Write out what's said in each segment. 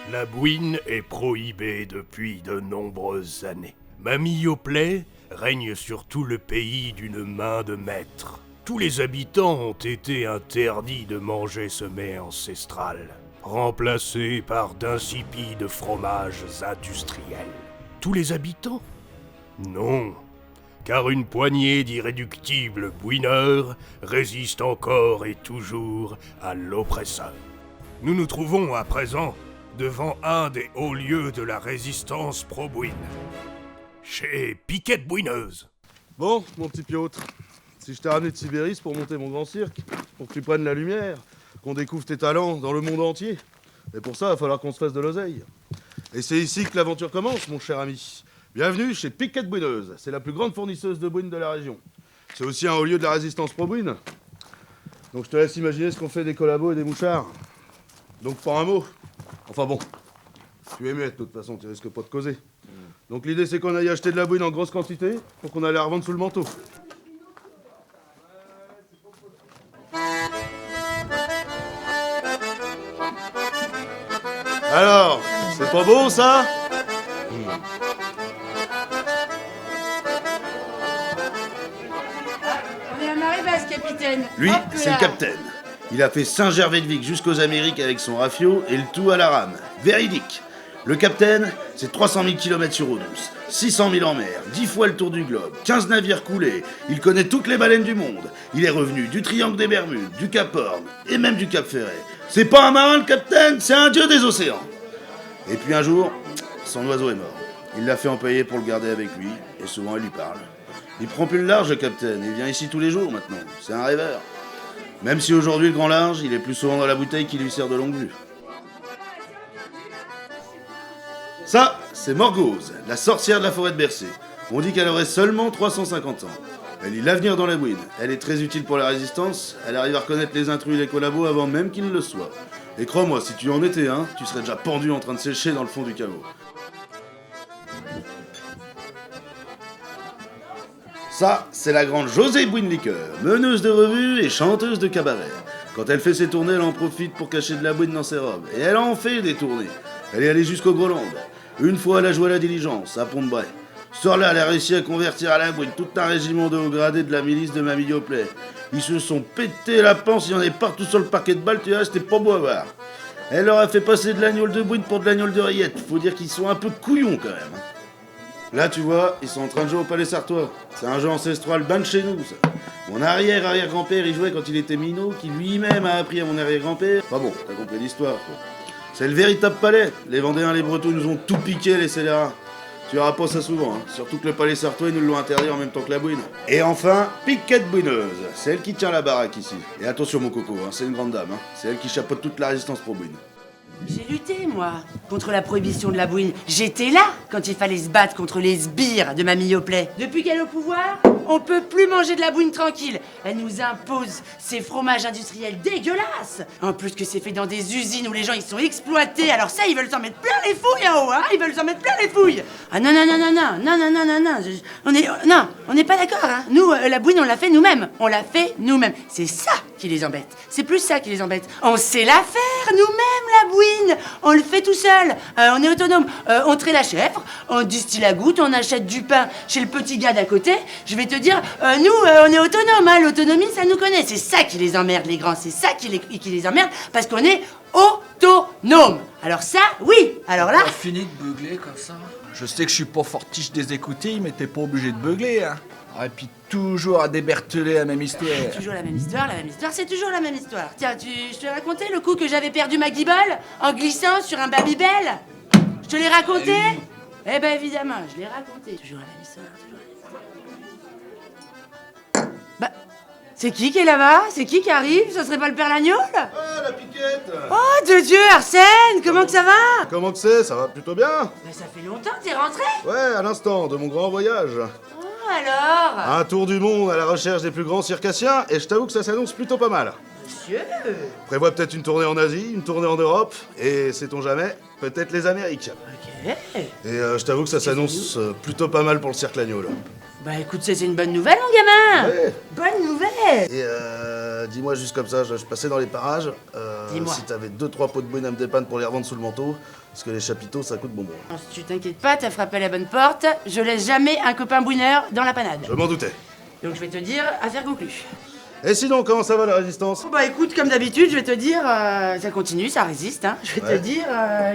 La bouine est prohibée depuis de nombreuses années. Mamie Yoplait règne sur tout le pays d'une main de maître. Tous les habitants ont été interdits de manger ce mets ancestral, remplacé par d'insipides fromages industriels. Tous les habitants? Non, car une poignée d'irréductibles bouineurs résiste encore et toujours à l'oppresseur. Nous nous trouvons à présent devant un des hauts lieux de la résistance pro-bouine, chez Piquette Bouineuse. Bon, mon petit Piotr, si je t'ai ramené de Sibérie, c'est pour monter mon grand cirque, pour que tu prennes la lumière, qu'on découvre tes talents dans le monde entier. Et pour ça, il va falloir qu'on se fasse de l'oseille. Et c'est ici que l'aventure commence, mon cher ami. Bienvenue chez Piquette Bouineuse. C'est la plus grande fournisseuse de bouine de la région. C'est aussi un haut lieu de la résistance pro-bouine. Donc je te laisse imaginer ce qu'on fait des collabos et des mouchards. Donc pas un mot. Enfin bon, tu es muette de toute façon, tu risques pas de causer. Donc l'idée c'est qu'on aille acheter de la bouine en grosse quantité pour qu'on aille la revendre sous le manteau. Alors, c'est pas beau ça? On est à marée basse, capitaine. Lui, Hop c'est là. le capitaine. Il a fait Saint-Gervais-de-Vic jusqu'aux Amériques avec son rafio et le tout à la rame. Véridique. Le capitaine, c'est 300 000 km sur eau douce, 600 000 en mer, 10 fois le tour du globe, 15 navires coulés. Il connaît toutes les baleines du monde. Il est revenu du triangle des Bermudes, du Cap Horn et même du Cap Ferret. C'est pas un marin, le capitaine, c'est un dieu des océans. Et puis un jour, son oiseau est mort. Il l'a fait empailler pour le garder avec lui, et souvent il lui parle. Il prend plus le large, le capitaine, il vient ici tous les jours maintenant. C'est un rêveur. Même si aujourd'hui le grand large, il est plus souvent dans la bouteille qui lui sert de longue vue. Ça, c'est Morgause, la sorcière de la forêt de Bercé. On dit qu'elle aurait seulement 350 ans. Elle lit l'avenir dans la bouine. Elle est très utile pour la résistance. Elle arrive à reconnaître les intrus et les collabos avant même qu'ils ne le soient. Et crois-moi, si tu en étais un, tu serais déjà pendu en train de sécher dans le fond du caveau. Ça, c'est la grande Josée Bouine-Liqueur, meneuse de revue et chanteuse de cabaret. Quand elle fait ses tournées, elle en profite pour cacher de la bouine dans ses robes. Et elle en fait des tournées. Elle est allée jusqu'au Groenland. Une fois, elle a joué à la diligence, à Pont-de-Bray. Ce soir-là, elle a réussi à convertir à la bouine tout un régiment de haut gradés de la milice de Mamie Yoplait. Ils se sont pété la panse, il y en avait partout sur le parquet de balles, tu vois, c'était pas beau à voir. Elle leur a fait passer de l'agneau de bouine pour de l'agneau de rillette. Faut dire qu'ils sont un peu couillons quand même. Là, tu vois, ils sont en train de jouer au Palais Sartois. C'est un jeu ancestral ben de chez nous, ça. Mon arrière-arrière-grand-père y jouait quand il était minot, qui lui-même a appris à mon arrière-grand-père. Enfin bon, t'as compris l'histoire, quoi. C'est le véritable palais. Les Vendéens, les Bretons nous ont tout piqué, les scélérats. Tu verras pas ça souvent, hein. Surtout que le Palais Sartois, ils nous l'ont interdit en même temps que la bouine. Et enfin, Piquette Bouineuse. C'est elle qui tient la baraque ici. Et attention, mon coco, hein, c'est une grande dame, hein. C'est elle qui chapeaute toute la résistance pro-bouine. J'ai lutté, moi, contre la prohibition de la bouine. J'étais là quand il fallait se battre contre les sbires de Mamie Yoplait. Depuis qu'elle est au pouvoir, on peut plus manger de la bouine tranquille. Elle nous impose ces fromages industriels dégueulasses. En plus que c'est fait dans des usines où les gens ils sont exploités. Alors ça, ils veulent s'en mettre plein les fouilles en haut, hein. Ils veulent s'en mettre plein les fouilles. Ah non, non, non, non, non, non, non, non, non, non. On n'est pas d'accord, hein. Nous, la bouine, on l'a fait nous-mêmes. On l'a fait nous-mêmes. C'est ça qui les embête. C'est plus ça qui les embête. On sait la faire nous-mêmes, la bouine. On le fait tout seul. On est autonome. On traite la chèvre, on distille la goutte, on achète du pain chez le petit gars d'à côté. Je vais te dire, nous, on est autonome. Hein. L'autonomie, ça nous connaît. C'est ça qui les emmerde, les grands. C'est ça qui les emmerde parce qu'on est autonome. Alors ça, oui. Alors là... T'as fini de beugler comme ça? Je sais que je suis pas fortiche des écoutilles, mais t'es pas obligé de beugler, hein. Et puis toujours à déberteler la même histoire. Toujours la même histoire, c'est toujours la même histoire. Tiens, je te racontais le coup que j'avais perdu ma guibole en glissant sur un Babybel? Je te l'ai raconté? Eh ben évidemment, je l'ai raconté. Toujours la même histoire, toujours la même histoire. Bah, c'est qui est là-bas? C'est qui arrive? Ce serait pas le père Lagnol? Ah, la Piquette! Oh, de Dieu, Arsène! Comment que ça va? Comment que c'est? Ça va plutôt bien? Bah, ça fait longtemps que t'es rentré? Ouais, à l'instant, de mon grand voyage. Oh, alors? Un tour du monde à la recherche des plus grands circassiens, et je t'avoue que ça s'annonce plutôt pas mal. Monsieur? Prévois peut-être une tournée en Asie, une tournée en Europe, et sait-on jamais, peut-être les Amériques. Ok. Ouais. Et je t'avoue que ça s'annonce plutôt pas mal pour le cirque l'agneau, là. Bah écoute, ça c'est une bonne nouvelle, mon gamin. Ouais. Bonne nouvelle. Et dis-moi juste comme ça, je passais dans les parages, Dis-moi. si t'avais 2-3 pots de bouine à me dépanner pour les revendre sous le manteau, parce que les chapiteaux ça coûte bonbon. Non, si tu t'inquiètes pas, t'as frappé à la bonne porte. Je laisse jamais un copain bouineur dans la panade. Je m'en doutais. Donc je vais te dire, affaire conclue. Et sinon, comment ça va la résistance? Bon, bah écoute, comme d'habitude, je vais te dire, ça continue, ça résiste, hein. Je vais te dire,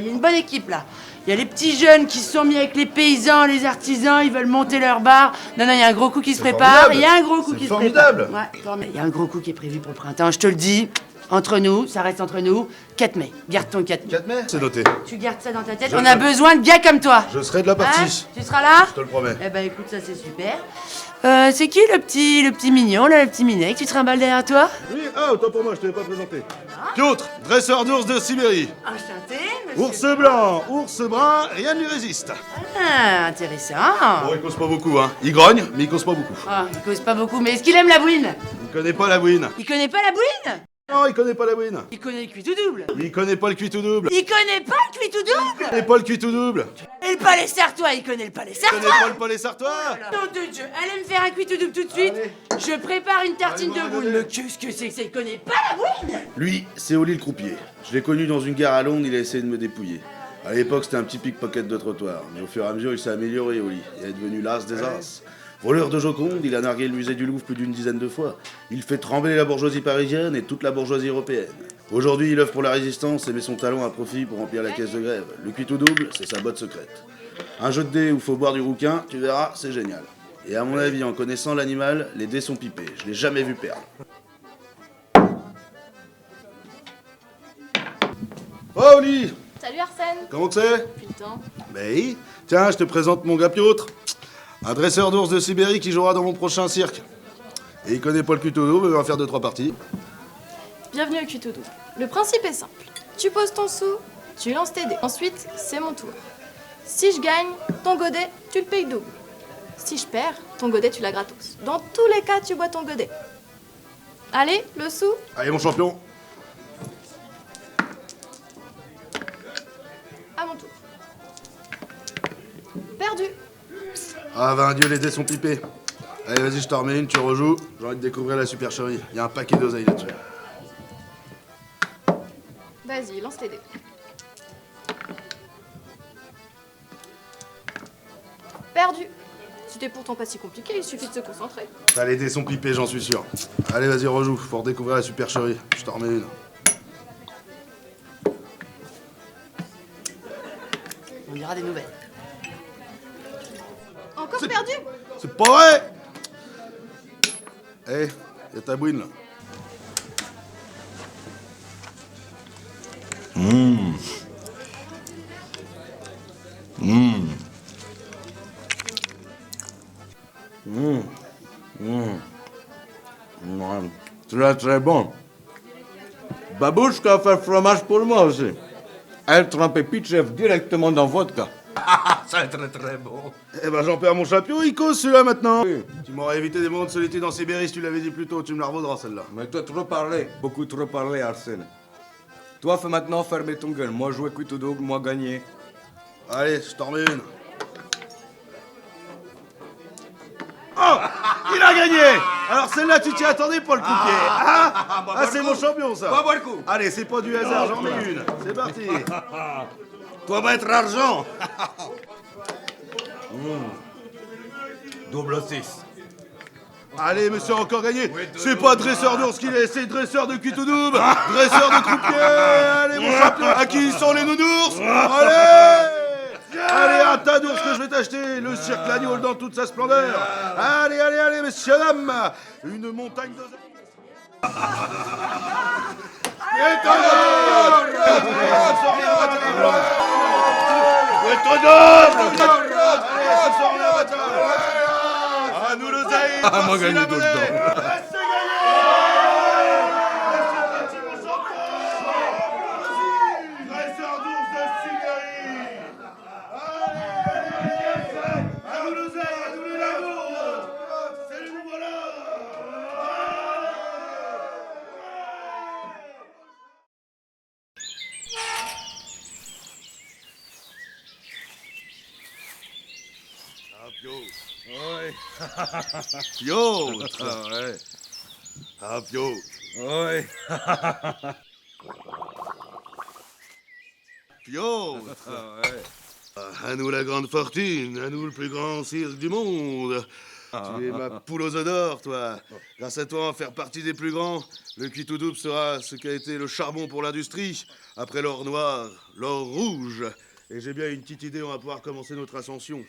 il y a une bonne équipe là. Il y a les petits jeunes qui se sont mis avec les paysans, les artisans, ils veulent monter leur bar. Non, il y a un gros coup qui se prépare. formidable. Il y a un gros coup C'est qui formidable. se prépare. Ouais, formidable. Il y a un gros coup qui est prévu pour le printemps, je te le dis. Entre nous, ça reste entre nous. 4 mai. Garde ton 4 mai. 4 mai? C'est noté. Tu gardes ça dans ta tête. Je On a le- besoin de gars comme toi. Je serai de la partie. Hein? Tu seras là? Je te le promets. Eh ben écoute, ça c'est super. C'est qui le petit mignon, là, le petit minet que tu trimbales derrière toi? Oui, autant pour moi, je t'avais pas présenté. Piotr, dresseur d'ours de Sibérie. Enchanté, monsieur. Ours blanc, ours brun, rien ne lui résiste. Ah, intéressant. Bon, il cause pas beaucoup, hein. Il grogne, mais il cause pas beaucoup. Ah, il cause pas beaucoup, mais est-ce qu'il aime la bouine? Il connaît pas la bouine. Il connaît pas la bouine? Non, il connaît pas la bouine. Il connaît le cuit tout double. Il connaît pas le cuit tout double. Il connaît pas le cuit tout Il double. connaît pas le cuit tout double. Et le palais sartois, il connaît le palais Il connaît sartois. pas le palais sartois. Nom de Dieu, allez me faire un cuit tout double tout de suite. Allez. Je prépare une tartine Allez, de bon, boule. allez. Mais qu'est-ce que c'est que ça? Il connaît pas la bouine? Lui, c'est Oli le croupier. Je l'ai connu dans une gare à Londres, il a essayé de me dépouiller. À l'époque, c'était un petit pickpocket de trottoir, mais au fur et à mesure, il s'est amélioré, Oli. Il est devenu l'as des as. Voleur de Joconde, il a nargué le musée du Louvre plus d'une dizaine de fois. Il fait trembler la bourgeoisie parisienne et toute la bourgeoisie européenne. Aujourd'hui, il œuvre pour la résistance et met son talent à profit pour remplir la caisse de grève. Le cuit tout double, c'est sa botte secrète. Un jeu de dés où faut boire du rouquin, tu verras, c'est génial. Et à mon avis, en connaissant l'animal, les dés sont pipés. Je l'ai jamais vu perdre. Oh, Oli, Salut Arsène. comment que c'est? Putain. Ben oui. Tiens, je te présente mon gars Piotr. Un dresseur d'ours de Sibérie qui jouera dans mon prochain cirque. Et il connaît pas le cuit tout double, il va faire 2-3 parties. Bienvenue au Cuito Double. Le principe est simple. Tu poses ton sou, tu lances tes dés. Ensuite, c'est mon tour. Si je gagne, ton godet, tu le payes double. Si je perds, ton godet, tu l'as gratos. Dans tous les cas, tu bois ton godet. Allez, le sou. Allez, mon champion. À mon tour. Perdu. Ah, ben Dieu, les dés sont pipés. Allez, vas-y, je t'en remets une, tu rejoues. J'ai envie de découvrir la supercherie. Il y a un paquet d'oseilles là-dessus. Vas-y, lance tes dés. Perdu. C'était pourtant pas si compliqué, il suffit de se concentrer. Ah, les dés sont pipés, j'en suis sûr. Allez, vas-y, rejoue. Faut redécouvrir la supercherie. Je t'en remets une. On dira des nouvelles. Encore perdu. C'est pas vrai! Eh, y a ta bouine là. Très très bon. Babouchka a fait le fromage pour moi aussi. Elle trempait Pitchev directement dans vodka. C'est très très bon. Eh ben, j'en perds mon champion, il cause celui-là maintenant. Oui. Tu m'aurais évité des moments de solitude en Sibérie si tu l'avais dit plus tôt. Tu me la revaudras celle-là. Mais toi trop parlé, beaucoup trop parlé Arsène. Toi fais maintenant fermer ton gueule. Moi jouer cuit au double, moi gagner. Allez, je t'en remets une. Oh! Il a gagné! Alors celle-là, tu t'y attendais pas le croupier. Ah, c'est mon champion ça. Bois le coup. Allez, c'est pas du hasard, j'en mets une. C'est parti. Toi mettre argent. Double 6. Allez, monsieur a encore gagné. C'est pas dresseur d'ours qu'il est, c'est dresseur de cuit tout double. Dresseur de croupier. Allez, mon champion. À qui sont les nounours? Allez! Allez, un tas d'ours que je vais t'acheter. Le cirque l'agneau dans toute sa splendeur. Allez, allez, allez, messieurs, dames. Une montagne de... Ah, nous l'oseille! Ah, moi gagné tout le temps. Dresseur d'ours de Sibérie! À nous l'oseille, à nous les labours! C'est nous voilà! Ouais. Piotr. Ah ouais. Ah, Piotr. Ouais. Piotr. Ah ouais. À nous la grande fortune, à nous le plus grand cirque du monde. Tu es ma poule aux œufs d'or, toi. Grâce à toi, en faire partie des plus grands, le Cuito Double sera ce qu'a été le charbon pour l'industrie, après l'or noir, l'or rouge. Et j'ai bien une petite idée, on va pouvoir commencer notre ascension.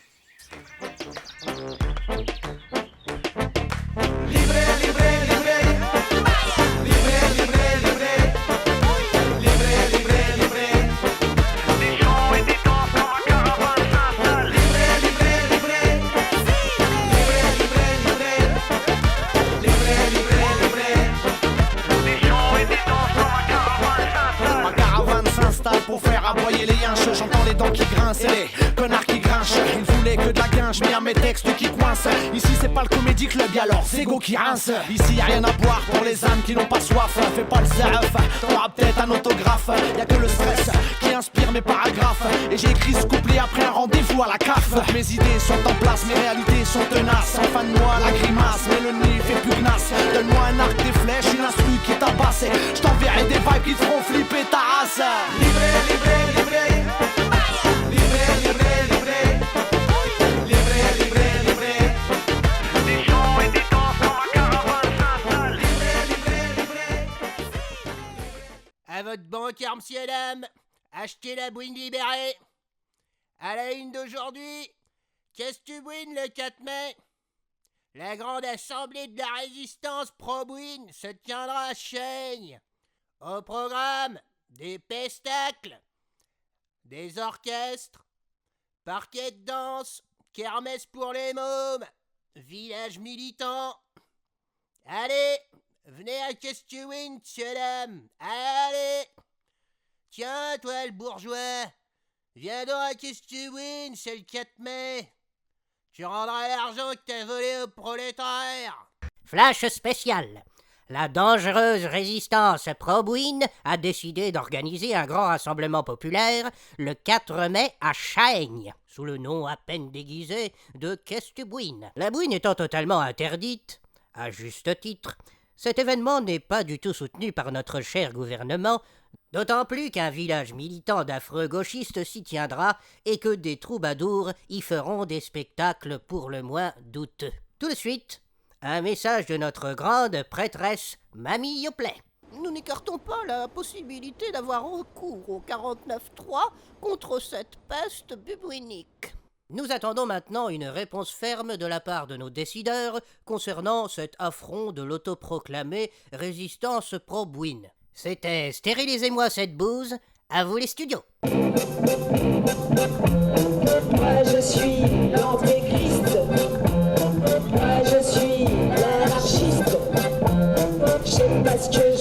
Pour faire aboyer les yinches, j'entends les dents qui grincent et les connards qui grinchent. Ils voulaient que de la guinche, mais y'a mes textes qui coincent. Ici c'est pas le comédie club, alors c'est go qui rince. Ici y'a rien à boire pour les âmes qui n'ont pas soif. Fais pas le zaf, t'auras peut-être un autographe. Y'a que le stress qui inspire mes paragraphes. Et j'ai écrit ce couplet après un rendez-vous à la CAF. Donc mes idées sont en place, mes réalités sont tenaces. En fin de moi la grimace, mais le nez fait pugnace. Donne-moi un arc, des flèches, une instru qui tabasse. Je t'enverrai des vibes qui te feront flipper ta race. À votre banquier, monsieur dame, achetez la bouine libérée. À la une d'aujourd'hui, qu'est-ce que tu bouines le 4 mai? La grande assemblée de la résistance pro-bouine se tiendra à Chaigne. Au programme, des pestacles, des orchestres, parquet de danse, kermesse pour les mômes, village militant. Allez, venez à Kestewin, monsieur dame. Allez. Tiens, toi le bourgeois, viens donc à Kestewin, c'est le 4 mai. Tu rendras l'argent que t'as volé aux prolétaires. Flash spécial. La dangereuse résistance pro-bouine a décidé d'organiser un grand rassemblement populaire le 4 mai à Chaigne, sous le nom à peine déguisé de Kestewin. La bouine étant totalement interdite, à juste titre, cet événement n'est pas du tout soutenu par notre cher gouvernement, d'autant plus qu'un village militant d'affreux gauchistes s'y tiendra et que des troubadours y feront des spectacles pour le moins douteux. Tout de suite, un message de notre grande prêtresse Mamie Yoplait. Nous n'écartons pas la possibilité d'avoir recours au 49.3 contre cette peste bubonique. Nous attendons maintenant une réponse ferme de la part de nos décideurs concernant cet affront de l'autoproclamée résistance pro-bouine. C'était Stérilisez-moi cette bouse, à vous les studios. Moi je suis l'antéchrist. Moi je suis l'anarchiste. Je sais pas ce que